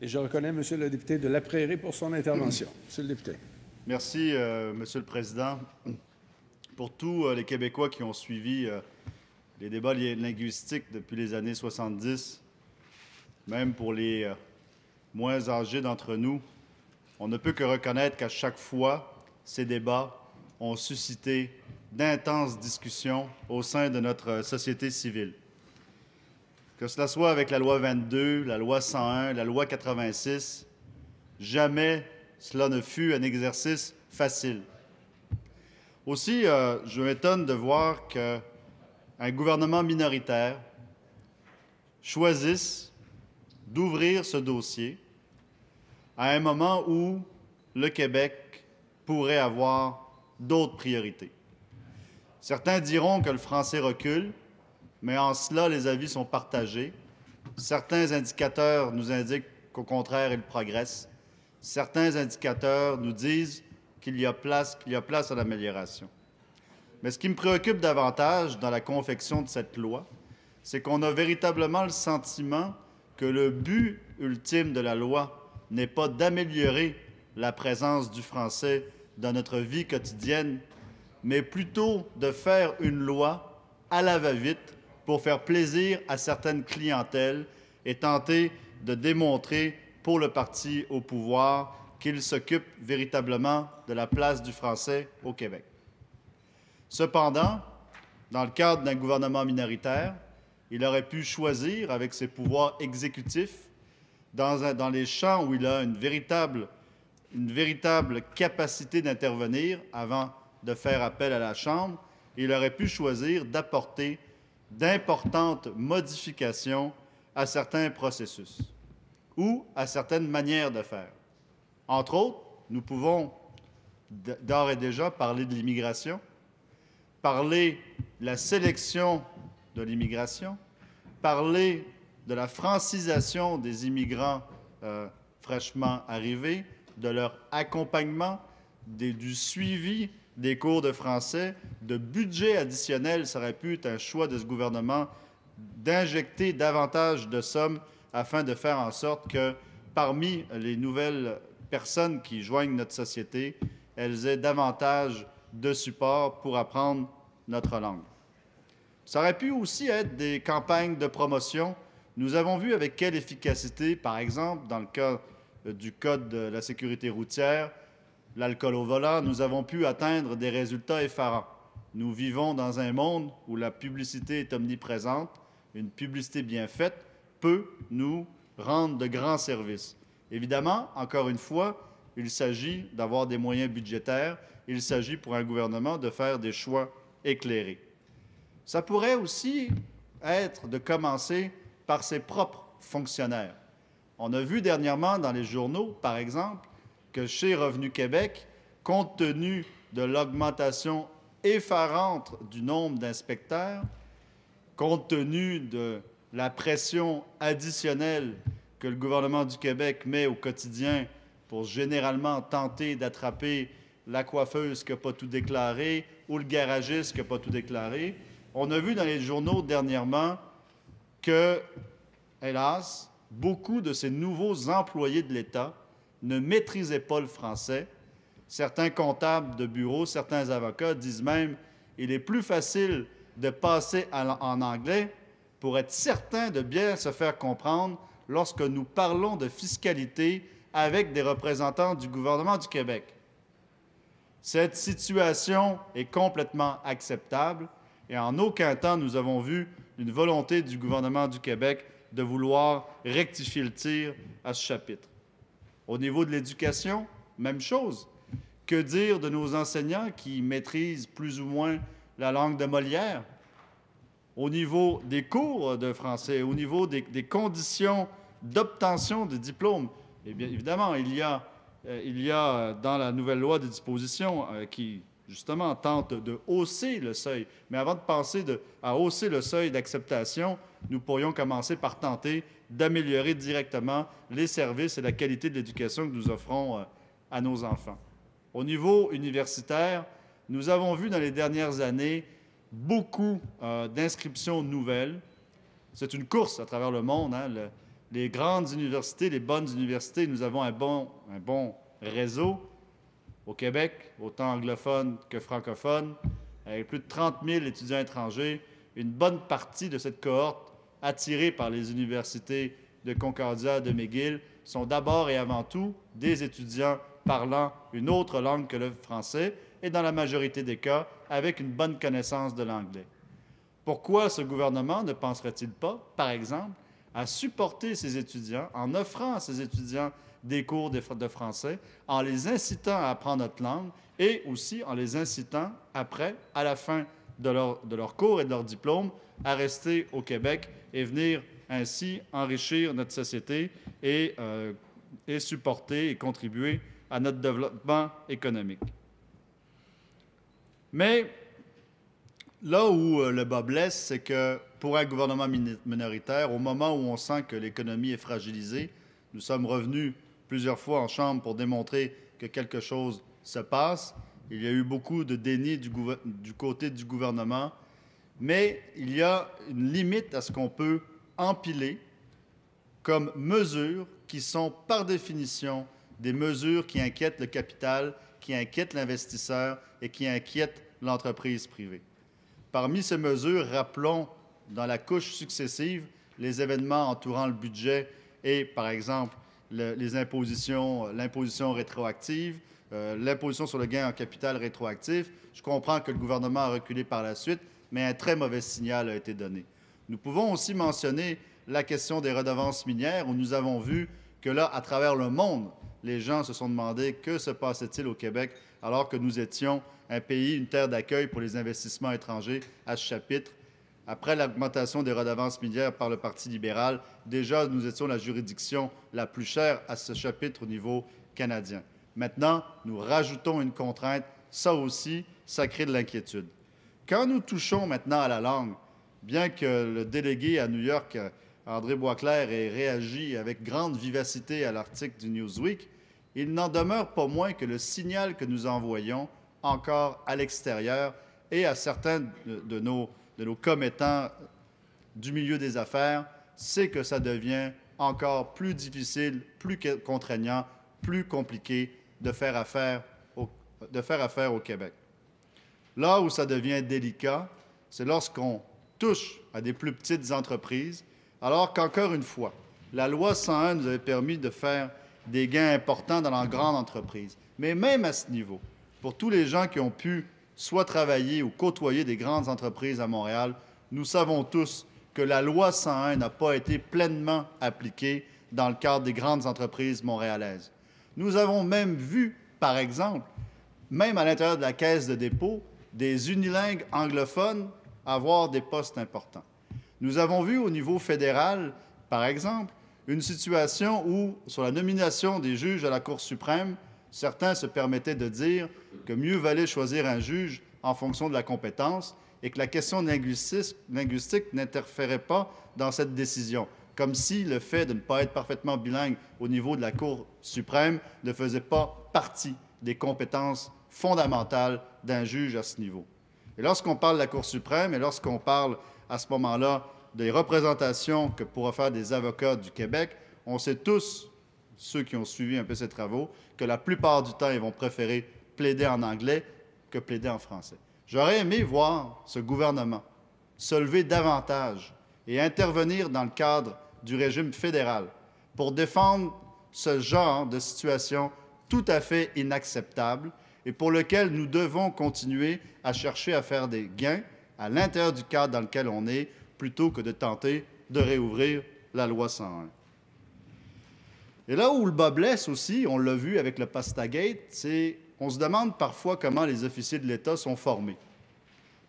Et je reconnais M. le député de La Prairie pour son intervention. Monsieur le député. Merci, Monsieur le Président. Pour tous les Québécois qui ont suivi les débats linguistiques depuis les années 70, même pour les moins âgés d'entre nous, on ne peut que reconnaître qu'à chaque fois, ces débats ont suscité d'intenses discussions au sein de notre société civile. Que cela soit avec la loi 22, la loi 101, la loi 86, jamais cela ne fut un exercice facile. Aussi, je m'étonne de voir qu'un gouvernement minoritaire choisisse d'ouvrir ce dossier à un moment où le Québec pourrait avoir d'autres priorités. Certains diront que le français recule, mais en cela, les avis sont partagés. Certains indicateurs nous indiquent qu'au contraire, il progresse. Certains indicateurs nous disent qu'il y a place à l'amélioration. Mais ce qui me préoccupe davantage dans la confection de cette loi, c'est qu'on a véritablement le sentiment que le but ultime de la loi n'est pas d'améliorer la présence du français dans notre vie quotidienne, mais plutôt de faire une loi à la va-vite pour faire plaisir à certaines clientèles et tenter de démontrer pour le parti au pouvoir qu'il s'occupe véritablement de la place du français au Québec. Cependant, dans le cadre d'un gouvernement minoritaire, il aurait pu choisir, avec ses pouvoirs exécutifs, dans les champs où il a une véritable capacité d'intervenir avant de faire appel à la Chambre, il aurait pu choisir d'apporter d'importantes modifications à certains processus ou à certaines manières de faire. Entre autres, nous pouvons d'ores et déjà parler de l'immigration, parler de la sélection de l'immigration, parler de la francisation des immigrants fraîchement arrivés, de leur accompagnement, du suivi des cours de français, de budget additionnel. Ça aurait pu être un choix de ce gouvernement d'injecter davantage de sommes afin de faire en sorte que parmi les nouvelles personnes qui joignent notre société, elles aient davantage de support pour apprendre notre langue. Ça aurait pu aussi être des campagnes de promotion. Nous avons vu avec quelle efficacité, par exemple, dans le cas du Code de la sécurité routière, l'alcool au volant, nous avons pu atteindre des résultats effarants. Nous vivons dans un monde où la publicité est omniprésente. Une publicité bien faite peut nous rendre de grands services. Évidemment, encore une fois, il s'agit d'avoir des moyens budgétaires. Il s'agit pour un gouvernement de faire des choix éclairés. Ça pourrait aussi être de commencer par ses propres fonctionnaires. On a vu dernièrement dans les journaux, par exemple, que chez Revenu Québec, compte tenu de l'augmentation effarante du nombre d'inspecteurs, compte tenu de la pression additionnelle que le gouvernement du Québec met au quotidien pour généralement tenter d'attraper la coiffeuse qui n'a pas tout déclaré ou le garagiste qui n'a pas tout déclaré, on a vu dans les journaux dernièrement que, hélas, beaucoup de ces nouveaux employés de l'État ne maîtrisaient pas le français. Certains comptables de bureau, certains avocats disent même qu'il est plus facile de passer en anglais pour être certain de bien se faire comprendre lorsque nous parlons de fiscalité avec des représentants du gouvernement du Québec. Cette situation est complètement acceptable et en aucun temps nous avons vu une volonté du gouvernement du Québec de vouloir rectifier le tir à ce chapitre. Au niveau de l'éducation, même chose. Que dire de nos enseignants qui maîtrisent plus ou moins la langue de Molière? Au niveau des cours de français, au niveau des conditions d'obtention des diplômes, eh bien, évidemment, il y a dans la nouvelle loi des dispositions qui, justement, tentent de hausser le seuil. Mais avant de penser à hausser le seuil d'acceptation, nous pourrions commencer par tenter d'améliorer directement les services et la qualité de l'éducation que nous offrons à nos enfants. Au niveau universitaire, nous avons vu dans les dernières années beaucoup d'inscriptions nouvelles. C'est une course à travers le monde. les grandes universités, les bonnes universités. Nous avons un bon réseau au Québec, autant anglophone que francophone, avec plus de 30 000 étudiants étrangers. Une bonne partie de cette cohorte, attirée par les universités de Concordia, de McGill, sont d'abord et avant tout des étudiants parlant une autre langue que le français et, dans la majorité des cas, avec une bonne connaissance de l'anglais. Pourquoi ce gouvernement ne penserait-il pas, par exemple, à supporter ces étudiants en offrant à ces étudiants des cours de français, en les incitant à apprendre notre langue et aussi en les incitant, après, à la fin de leur cours et de leur diplôme, à rester au Québec et venir ainsi enrichir notre société et supporter et contribuer à notre développement économique. Mais là où le bas blesse, c'est que pour un gouvernement minoritaire, au moment où on sent que l'économie est fragilisée, nous sommes revenus plusieurs fois en Chambre pour démontrer que quelque chose se passe. Il y a eu beaucoup de déni du côté du gouvernement, mais il y a une limite à ce qu'on peut empiler comme mesures qui sont par définition des mesures qui inquiètent le capital, qui inquiètent l'investisseur et qui inquiètent l'entreprise privée. Parmi ces mesures, rappelons dans la couche successive les événements entourant le budget et, par exemple, l'imposition rétroactive, l'imposition sur le gain en capital rétroactif. Je comprends que le gouvernement a reculé par la suite, mais un très mauvais signal a été donné. Nous pouvons aussi mentionner la question des redevances minières, où nous avons vu que là, à travers le monde, les gens se sont demandé que se passait-il au Québec, alors que nous étions un pays, une terre d'accueil pour les investissements étrangers à ce chapitre. Après l'augmentation des redevances minières par le Parti libéral, déjà, nous étions la juridiction la plus chère à ce chapitre au niveau canadien. Maintenant, nous rajoutons une contrainte. Ça aussi, ça crée de l'inquiétude. Quand nous touchons maintenant à la langue, bien que le délégué à New York, André Boisclair, ait réagi avec grande vivacité à l'article du Newsweek, il n'en demeure pas moins que le signal que nous envoyons encore à l'extérieur et à certains de nos commettants du milieu des affaires, c'est que ça devient encore plus difficile, plus contraignant, plus compliqué de faire affaire au Québec. Là où ça devient délicat, c'est lorsqu'on touche à des plus petites entreprises, alors qu'encore une fois, la loi 101 nous avait permis de faire des gains importants dans la grande entreprise. Mais même à ce niveau, pour tous les gens qui ont pu soit travailler ou côtoyer des grandes entreprises à Montréal, nous savons tous que la loi 101 n'a pas été pleinement appliquée dans le cadre des grandes entreprises montréalaises. Nous avons même vu, par exemple, même à l'intérieur de la Caisse de dépôt, des unilingues anglophones avoir des postes importants. Nous avons vu au niveau fédéral, par exemple, une situation où, sur la nomination des juges à la Cour suprême, certains se permettaient de dire que mieux valait choisir un juge en fonction de la compétence et que la question linguistique n'interférait pas dans cette décision, comme si le fait de ne pas être parfaitement bilingue au niveau de la Cour suprême ne faisait pas partie des compétences fondamentales d'un juge à ce niveau. Et lorsqu'on parle de la Cour suprême et lorsqu'on parle à ce moment-là des représentations que pourraient faire des avocats du Québec, on sait tous, ceux qui ont suivi un peu ces travaux, que la plupart du temps, ils vont préférer plaider en anglais que plaider en français. J'aurais aimé voir ce gouvernement se lever davantage et intervenir dans le cadre du régime fédéral pour défendre ce genre de situation tout à fait inacceptable et pour lequel nous devons continuer à chercher à faire des gains à l'intérieur du cadre dans lequel on est, plutôt que de tenter de réouvrir la loi 101. Et là où le bas blesse aussi, on l'a vu avec le Pastagate, c'est on se demande parfois comment les officiers de l'État sont formés.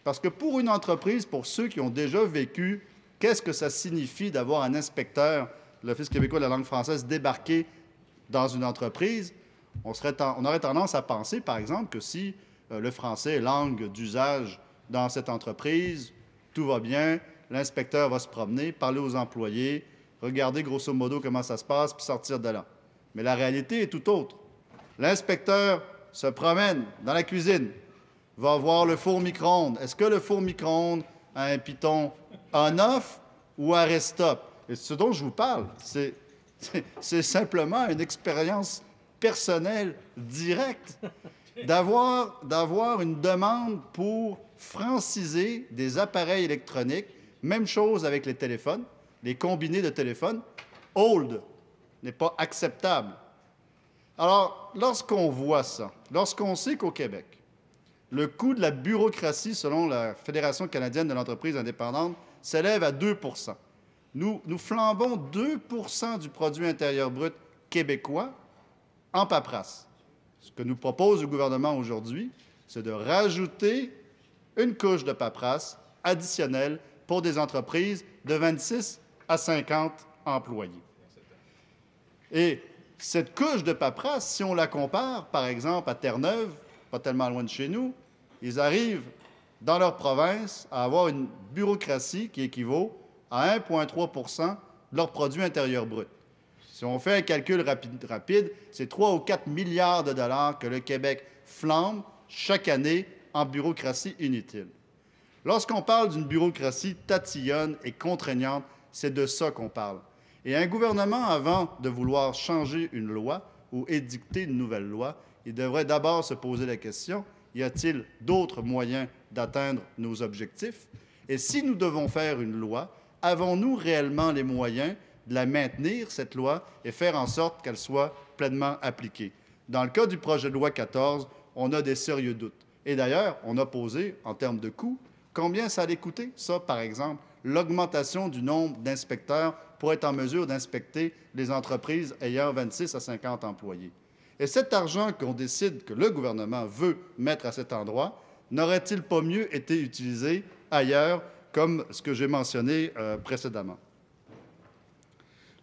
Parce que pour une entreprise, pour ceux qui ont déjà vécu, qu'est-ce que ça signifie d'avoir un inspecteur de l'Office québécois de la langue française débarquer dans une entreprise? On aurait tendance à penser, par exemple, que si le français est langue d'usage dans cette entreprise, tout va bien, l'inspecteur va se promener, parler aux employés, regarder grosso modo comment ça se passe, puis sortir de là. Mais la réalité est tout autre. L'inspecteur se promène dans la cuisine, va voir le four micro-ondes. Est-ce que le four micro-ondes a un piton on-off ou arrêt-stop? et ce dont je vous parle, c'est simplement une expérience personnelle directe d'avoir une demande pour franciser des appareils électroniques. Même chose avec les téléphones, les combinés de téléphones. Old n'est pas acceptable. Alors, lorsqu'on voit ça, lorsqu'on sait qu'au Québec, le coût de la bureaucratie, selon la Fédération canadienne de l'entreprise indépendante, s'élève à 2 %. Nous flambons 2 % du produit intérieur brut québécois en paperasse. Ce que nous propose le gouvernement aujourd'hui, c'est de rajouter une couche de paperasse additionnelle pour des entreprises de 26 à 50 employés. Et cette couche de paperasse, si on la compare, par exemple, à Terre-Neuve, pas tellement loin de chez nous, ils arrivent dans leur province à avoir une bureaucratie qui équivaut à 1,3 % de leur produit intérieur brut. Si on fait un calcul rapide, c'est 3 ou 4 milliards de dollars que le Québec flambe chaque année en bureaucratie inutile. Lorsqu'on parle d'une bureaucratie tatillonne et contraignante, c'est de ça qu'on parle. Et un gouvernement, avant de vouloir changer une loi ou édicter une nouvelle loi, il devrait d'abord se poser la question, y a-t-il d'autres moyens d'atteindre nos objectifs? Et si nous devons faire une loi, avons-nous réellement les moyens de la maintenir, cette loi, et faire en sorte qu'elle soit pleinement appliquée? Dans le cas du projet de loi 14, on a des sérieux doutes. Et d'ailleurs, on a posé, en termes de coûts, combien ça allait coûter, ça, par exemple, l'augmentation du nombre d'inspecteurs pour être en mesure d'inspecter les entreprises ayant 26 à 50 employés. Et cet argent qu'on décide que le gouvernement veut mettre à cet endroit, n'aurait-il pas mieux été utilisé ailleurs, comme ce que j'ai mentionné précédemment?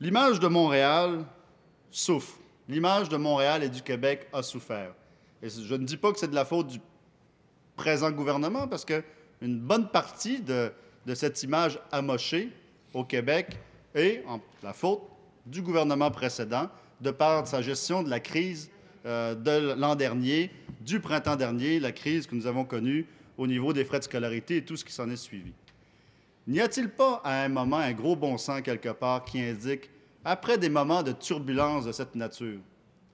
L'image de Montréal souffre. L'image de Montréal et du Québec a souffert. Et je ne dis pas que c'est de la faute du présent gouvernement, parce qu'une bonne partie de cette image amochée au Québec est la faute du gouvernement précédent, de par sa gestion de la crise de l'an dernier, du printemps dernier, la crise que nous avons connue au niveau des frais de scolarité et tout ce qui s'en est suivi. N'y a-t-il pas, à un moment, un gros bon sens quelque part qui indique, après des moments de turbulence de cette nature,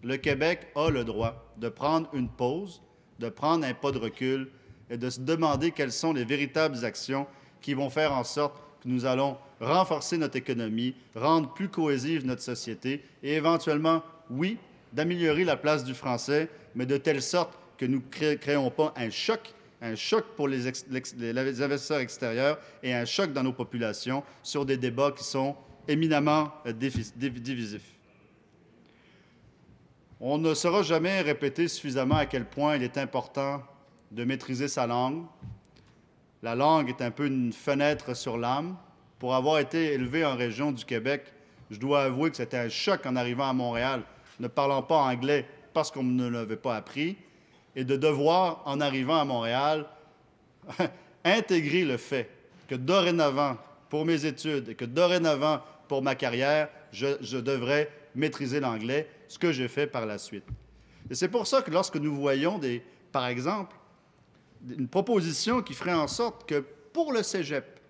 le Québec a le droit de prendre une pause, de prendre un pas de recul et de se demander quelles sont les véritables actions qui vont faire en sorte que nous allons renforcer notre économie, rendre plus cohésive notre société et éventuellement, oui, d'améliorer la place du français, mais de telle sorte que nous ne créons pas un choc pour les investisseurs extérieurs et un choc dans nos populations sur des débats qui sont éminemment divisifs. On ne saura jamais répéter suffisamment à quel point il est important de maîtriser sa langue. La langue est un peu une fenêtre sur l'âme. Pour avoir été élevé en région du Québec, je dois avouer que c'était un choc en arrivant à Montréal, ne parlant pas anglais parce qu'on ne l'avait pas appris, et de devoir, en arrivant à Montréal, intégrer le fait que dorénavant, pour mes études et que dorénavant, pour ma carrière, je devrais maîtriser l'anglais, ce que j'ai fait par la suite. Et c'est pour ça que lorsque nous voyons, par exemple, une proposition qui ferait en sorte que pour le cégep,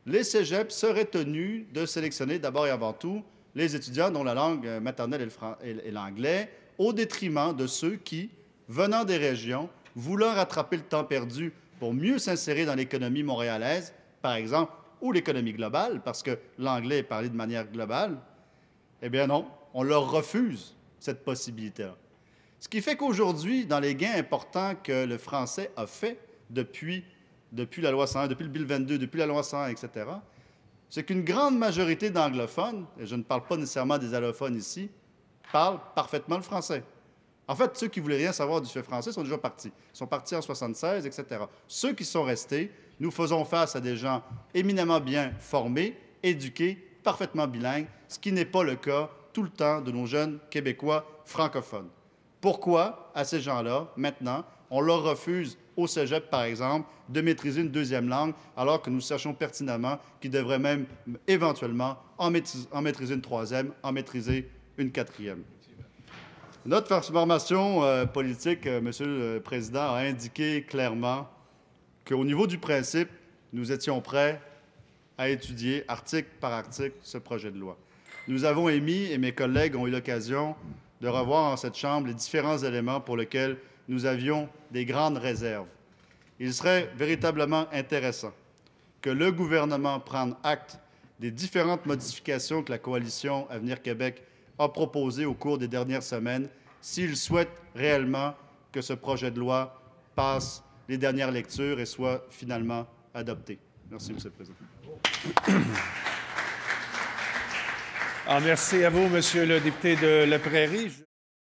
les cégeps seraient tenus de sélectionner d'abord et avant tout les étudiants dont la langue maternelle est l'anglais, au détriment de ceux qui, venant des régions, voulant rattraper le temps perdu pour mieux s'insérer dans l'économie montréalaise, par exemple, ou l'économie globale, parce que l'anglais est parlé de manière globale, eh bien non, on leur refuse cette possibilité-là. Ce qui fait qu'aujourd'hui, dans les gains importants que le français a fait depuis la loi 101, depuis le Bill 22, depuis la loi 101, etc., c'est qu'une grande majorité d'anglophones, et je ne parle pas nécessairement des allophones ici, parlent parfaitement le français. En fait, ceux qui ne voulaient rien savoir du fait français sont déjà partis. Ils sont partis en 1976, etc. Ceux qui sont restés, nous faisons face à des gens éminemment bien formés, éduqués, parfaitement bilingues, ce qui n'est pas le cas tout le temps de nos jeunes Québécois francophones. Pourquoi, à ces gens-là, maintenant, on leur refuse au cégep, par exemple, de maîtriser une deuxième langue, alors que nous sachons pertinemment qu'ils devraient même, éventuellement, en maîtriser une troisième, en maîtriser une quatrième? Notre formation politique, Monsieur le Président, a indiqué clairement qu'au niveau du principe, nous étions prêts à étudier, article par article, ce projet de loi. Nous avons émis, et mes collègues ont eu l'occasion de revoir en cette Chambre les différents éléments pour lesquels nous avions des grandes réserves. Il serait véritablement intéressant que le gouvernement prenne acte des différentes modifications que la Coalition Avenir Québec a proposées au cours des dernières semaines, s'il souhaite réellement que ce projet de loi passe les dernières lectures et soit finalement adopté. Merci, M. le Président. Merci à vous, Monsieur le député de La Prairie.